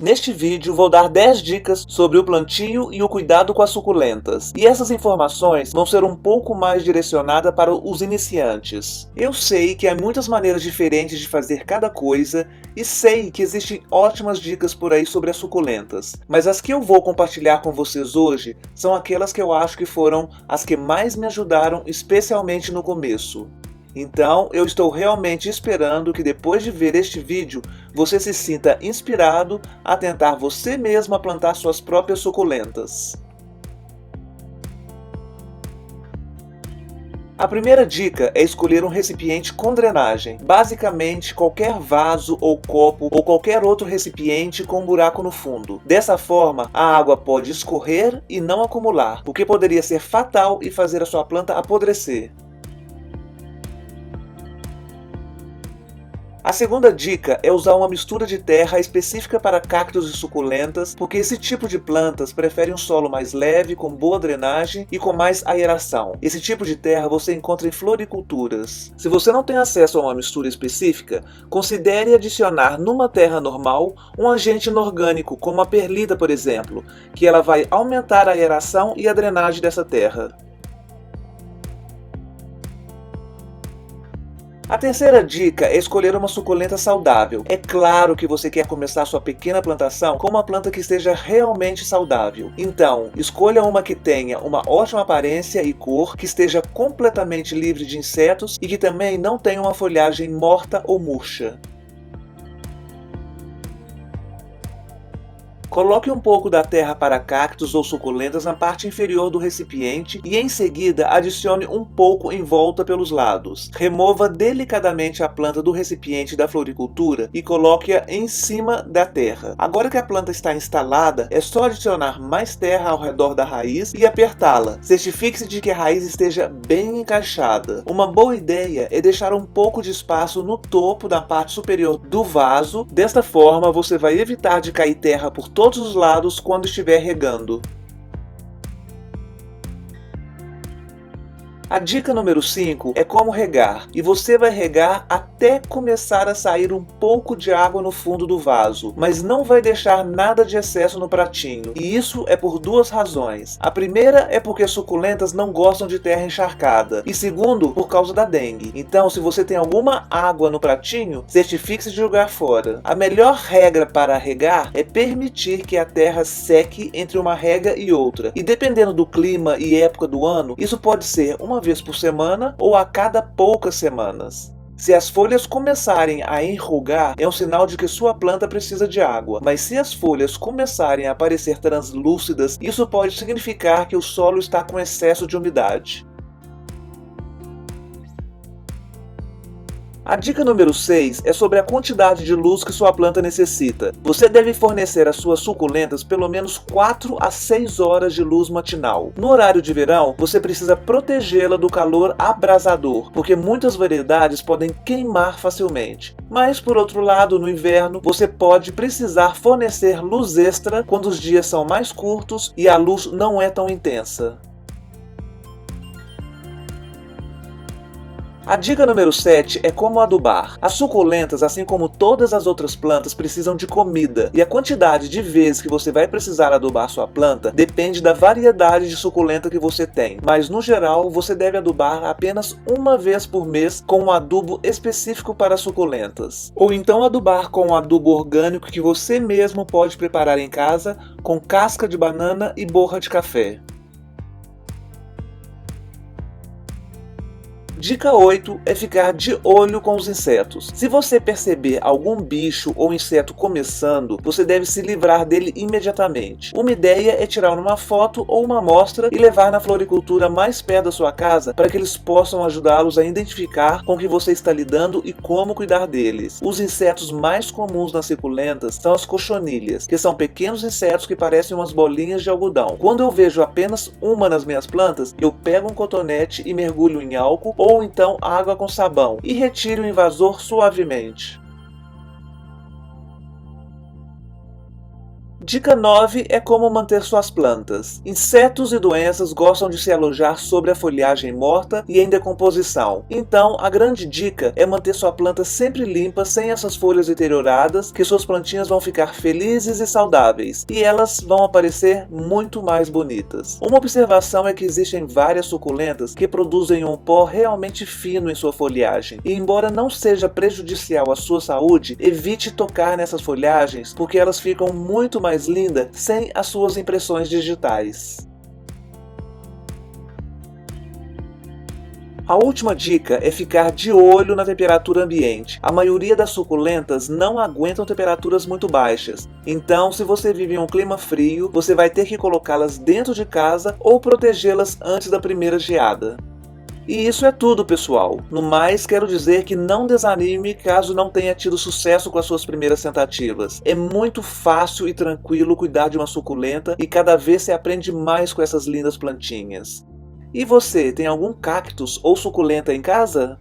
Neste vídeo vou dar 10 dicas sobre o plantio e o cuidado com as suculentas. E essas informações vão ser um pouco mais direcionadas para os iniciantes. Eu sei que há muitas maneiras diferentes de fazer cada coisa e sei que existem ótimas dicas por aí sobre as suculentas. Mas as que eu vou compartilhar com vocês hoje são aquelas que eu acho que foram as que mais me ajudaram, especialmente no começo. Então, eu estou realmente esperando que depois de ver este vídeo, você se sinta inspirado a tentar você mesmo a plantar suas próprias suculentas. A primeira dica é escolher um recipiente com drenagem, basicamente qualquer vaso ou copo ou qualquer outro recipiente com um buraco no fundo. Dessa forma, a água pode escorrer e não acumular, o que poderia ser fatal e fazer a sua planta apodrecer. A segunda dica é usar uma mistura de terra específica para cactos e suculentas, porque esse tipo de plantas prefere um solo mais leve, com boa drenagem e com mais aeração. Esse tipo de terra você encontra em floriculturas. Se você não tem acesso a uma mistura específica, considere adicionar numa terra normal um agente inorgânico, como a perlita, por exemplo, que ela vai aumentar a aeração e a drenagem dessa terra. A terceira dica é escolher uma suculenta saudável. É claro que você quer começar sua pequena plantação com uma planta que esteja realmente saudável. Então, escolha uma que tenha uma ótima aparência e cor, que esteja completamente livre de insetos e que também não tenha uma folhagem morta ou murcha. Coloque um pouco da terra para cactos ou suculentas na parte inferior do recipiente e em seguida adicione um pouco em volta pelos lados. Remova delicadamente a planta do recipiente da floricultura e coloque-a em cima da terra. Agora que a planta está instalada, é só adicionar mais terra ao redor da raiz e apertá-la. Certifique-se de que a raiz esteja bem encaixada. Uma boa ideia é deixar um pouco de espaço no topo da parte superior do vaso. Desta forma, você vai evitar de cair terra por todos os lados quando estiver regando. A dica número 5 é como regar, e você vai regar até começar a sair um pouco de água no fundo do vaso, mas não vai deixar nada de excesso no pratinho, e isso é por duas razões. A primeira é porque as suculentas não gostam de terra encharcada, e segundo, por causa da dengue. Então, se você tem alguma água no pratinho, certifique-se de jogar fora. A melhor regra para regar é permitir que a terra seque entre uma rega e outra, e dependendo do clima e época do ano, isso pode ser uma vez por semana ou a cada poucas semanas. Se as folhas começarem a enrugar, é um sinal de que sua planta precisa de água, mas se as folhas começarem a aparecer translúcidas, isso pode significar que o solo está com excesso de umidade. A dica número 6 é sobre a quantidade de luz que sua planta necessita. Você deve fornecer às suas suculentas pelo menos 4 a 6 horas de luz matinal. No horário de verão, você precisa protegê-la do calor abrasador, porque muitas variedades podem queimar facilmente. Mas, por outro lado, no inverno, você pode precisar fornecer luz extra quando os dias são mais curtos e a luz não é tão intensa. A dica número 7 é como adubar. As suculentas, assim como todas as outras plantas, precisam de comida, e a quantidade de vezes que você vai precisar adubar sua planta depende da variedade de suculenta que você tem, mas no geral você deve adubar apenas uma vez por mês com um adubo específico para suculentas, ou então adubar com um adubo orgânico que você mesmo pode preparar em casa com casca de banana e borra de café. Dica 8 é ficar de olho com os insetos. Se você perceber algum bicho ou inseto começando, você deve se livrar dele imediatamente. Uma ideia é tirar uma foto ou uma amostra e levar na floricultura mais perto da sua casa para que eles possam ajudá-los a identificar com o que você está lidando e como cuidar deles. Os insetos mais comuns nas suculentas são as cochonilhas, que são pequenos insetos que parecem umas bolinhas de algodão. Quando eu vejo apenas uma nas minhas plantas, eu pego um cotonete e mergulho em álcool ou então água com sabão e retire o invasor suavemente. Dica 9 é como manter suas plantas. Insetos e doenças gostam de se alojar sobre a folhagem morta e em decomposição. Então, a grande dica é manter sua planta sempre limpa, sem essas folhas deterioradas, que suas plantinhas vão ficar felizes e saudáveis, e elas vão aparecer muito mais bonitas. Uma observação é que existem várias suculentas que produzem um pó realmente fino em sua folhagem, e embora não seja prejudicial à sua saúde, evite tocar nessas folhagens, porque elas ficam muito mais lindas sem as suas impressões digitais. A última dica é ficar de olho na temperatura ambiente. A maioria das suculentas não aguentam temperaturas muito baixas. Então, se você vive em um clima frio, você vai ter que colocá-las dentro de casa ou protegê-las antes da primeira geada. E isso é tudo, pessoal. No mais, quero dizer que não desanime caso não tenha tido sucesso com as suas primeiras tentativas. É muito fácil e tranquilo cuidar de uma suculenta e cada vez se aprende mais com essas lindas plantinhas. E você, tem algum cactus ou suculenta em casa?